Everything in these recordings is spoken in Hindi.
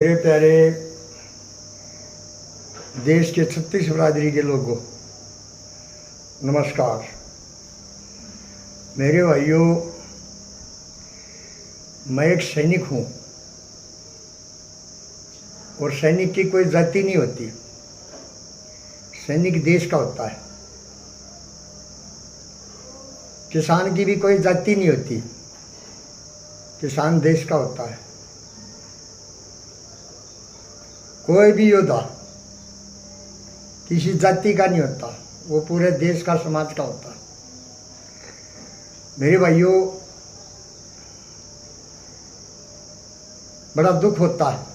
मेरे प्यारे देश के 36 बिरादरी के लोगों, नमस्कार। मेरे भाइयों, मैं एक सैनिक हूँ और सैनिक की कोई जाति नहीं होती। सैनिक देश का होता है। किसान की भी कोई जाति नहीं होती। किसान देश का होता है। कोई भी योद्धा किसी जाति का नहीं होता, वो पूरे देश का, समाज का होता है। मेरे भाइयों, बड़ा दुख होता है।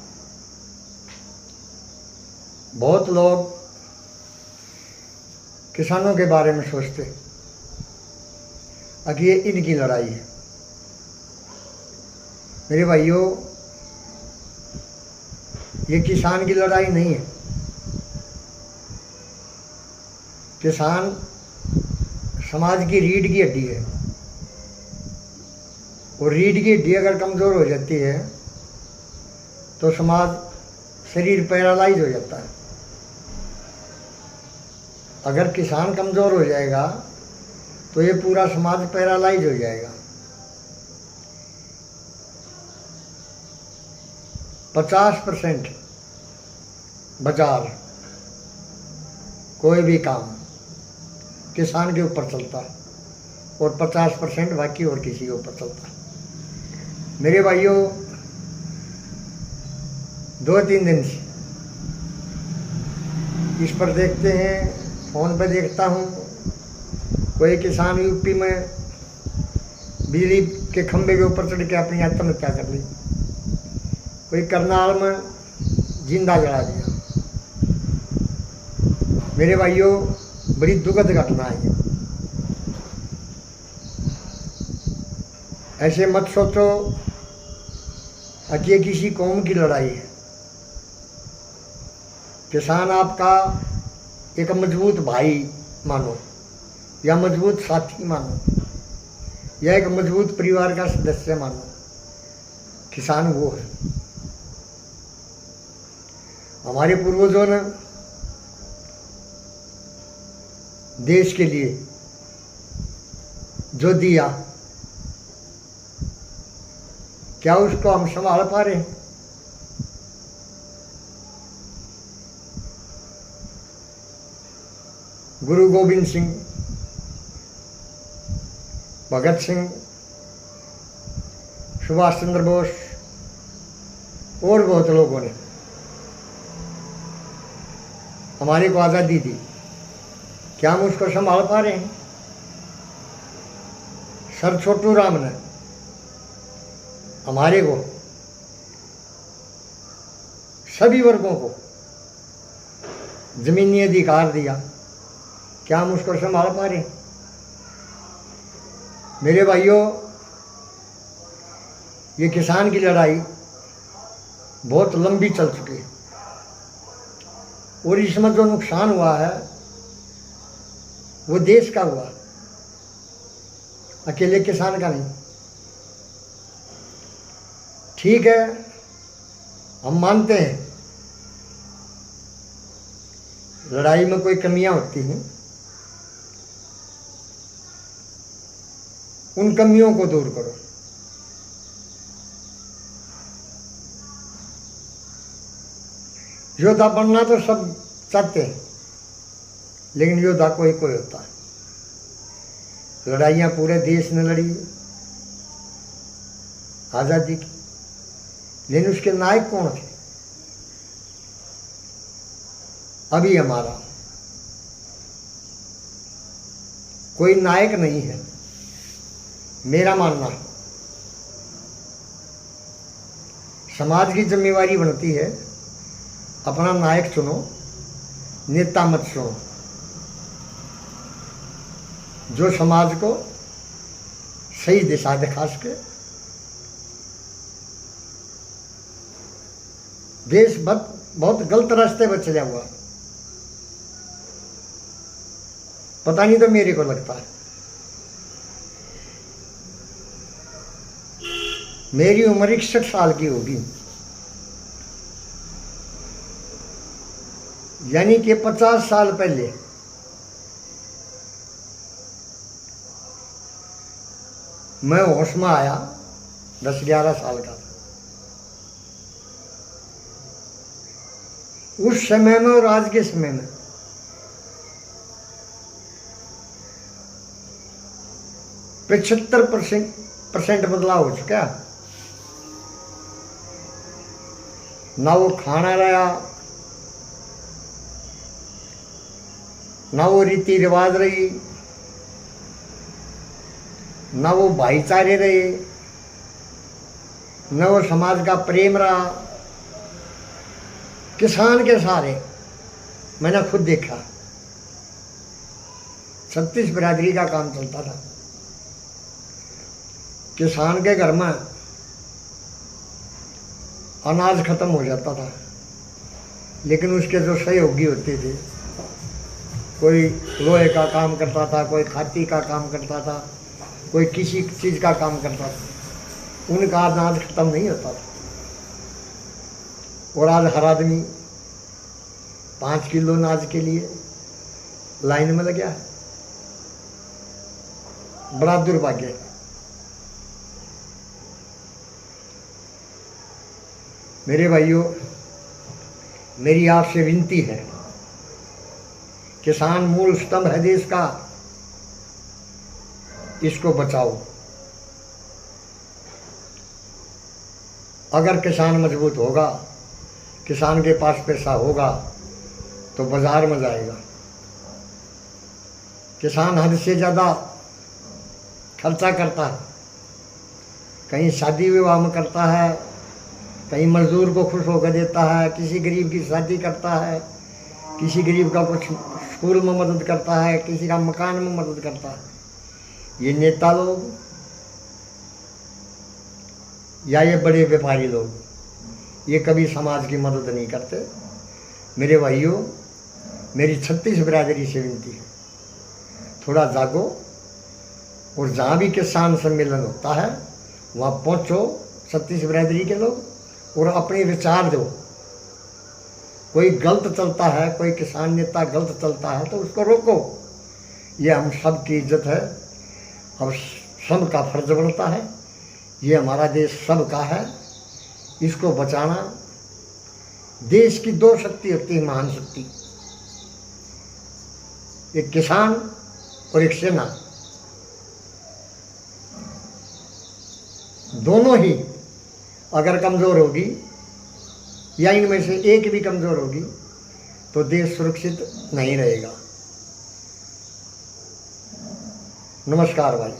बहुत लोग किसानों के बारे में सोचते कि ये इनकी लड़ाई है। मेरे भाइयों, ये किसान की लड़ाई नहीं है। किसान समाज की रीढ़ की हड्डी है और रीढ़ की हड्डी अगर कमज़ोर हो जाती है तो समाज, शरीर पैरालाइज हो जाता है। अगर किसान कमज़ोर हो जाएगा तो ये पूरा समाज पैरालाइज हो जाएगा। 50% बाजार, कोई भी काम किसान के ऊपर चलता है और 50% बाकी और किसी के ऊपर चलता है। मेरे भाइयों, 2-3 दिन से इस पर देखते हैं, फ़ोन पर देखता हूँ, कोई किसान यूपी में बिजली के खंभे के ऊपर चढ़ के अपनी आत्महत्या कर ली, कोई करनाल में जिंदा जला दिया। मेरे भाइयों, बड़ी दुखद घटना है। ऐसे मत सोचो कि ये किसी कौम की लड़ाई है। किसान आपका एक मजबूत भाई मानो, या मजबूत साथी मानो, या एक मजबूत परिवार का सदस्य मानो। किसान वो है। हमारे पूर्वजों ने देश के लिए जो दिया, क्या उसको हम संभाल पा रहे हैं? गुरु गोविंद सिंह, भगत सिंह, सुभाष चंद्र बोस और बहुत लोगों ने हमारे को आज़ादी दी। क्या हम उसको संभाल पा रहे हैं? सर छोटू राम ने हमारे को, सभी वर्गों को जमीनी अधिकार दिया। क्या हम उसको संभाल पा रहे हैं? मेरे भाइयों, ये किसान की लड़ाई बहुत लंबी चल चुकी है और इसमें जो नुकसान हुआ है वो देश का हुआ, अकेले किसान का नहीं। ठीक है, हम मानते हैं लड़ाई में कोई कमियां होती हैं, उन कमियों को दूर करो। योद्धा बनना तो सब चाहते हैं, लेकिन योद्धा कोई कोई होता है। लड़ाइयाँ पूरे देश ने लड़ी आज़ादी की, लेकिन उसके नायक कौन थे? अभी हमारा कोई नायक नहीं है, मेरा मानना है। समाज की जिम्मेवारी बनती है अपना नायक चुनो, नेता मत चुनो, जो समाज को सही दिशा दिखा सके। देश बहुत गलत रास्ते पर चला हुआ, पता नहीं, तो मेरे को लगता है। मेरी उम्र 61 साल की होगी यानी कि 50 साल पहले मैं होश में आया, 10-11 साल का था। उस समय में और आज के समय में 75% बदलाव हो चुका। ना वो खाना रहा, ना वो रीति रिवाज रही, ना वो भाईचारे रहे, न वो समाज का प्रेम रहा। किसान के सहारे मैंने खुद देखा 36 बिरादरी का काम चलता था। किसान के घर में अनाज खत्म हो जाता था, लेकिन उसके जो सहयोगी होते थे, कोई लोहे का काम करता था, कोई खाती का काम करता था, कोई किसी चीज़ का काम करता था, उनका अनाज खत्म नहीं होता था। और आज हर आदमी 5 किलो अनाज के लिए लाइन में लग गया है। बड़ा दुर्भाग्य है। मेरे भाइयों, मेरी आपसे विनती है, किसान मूल स्तंभ है देश का, इसको बचाओ। अगर किसान मजबूत होगा, किसान के पास पैसा होगा, तो बाजार में जाएगा। किसान हद से ज़्यादा खर्चा करता है, कहीं शादी विवाह में करता है, कहीं मजदूर को खुश होकर देता है, किसी गरीब की शादी करता है, किसी गरीब का कुछ स्कूल में मदद करता है, किसी का मकान में मदद करता है। ये नेता लोग या ये बड़े व्यापारी लोग, ये कभी समाज की मदद नहीं करते। मेरे भाइयों, मेरी 36 बिरादरी से विनती है, थोड़ा जागो और जहाँ भी किसान सम्मेलन होता है वहाँ पहुँचो 36 बिरादरी के लोग, और अपने विचार दो। कोई गलत चलता है, कोई किसान नेता गलत चलता है तो उसको रोको। ये हम सब की इज्जत है, अब सब का फर्ज बनता है। ये हमारा देश सब का है, इसको बचाना। देश की 2 शक्ति होती है, महान शक्ति, एक किसान और एक सेना। दोनों ही अगर कमज़ोर होगी या इनमें से एक भी कमज़ोर होगी तो देश सुरक्षित नहीं रहेगा। नमस्कार भाई।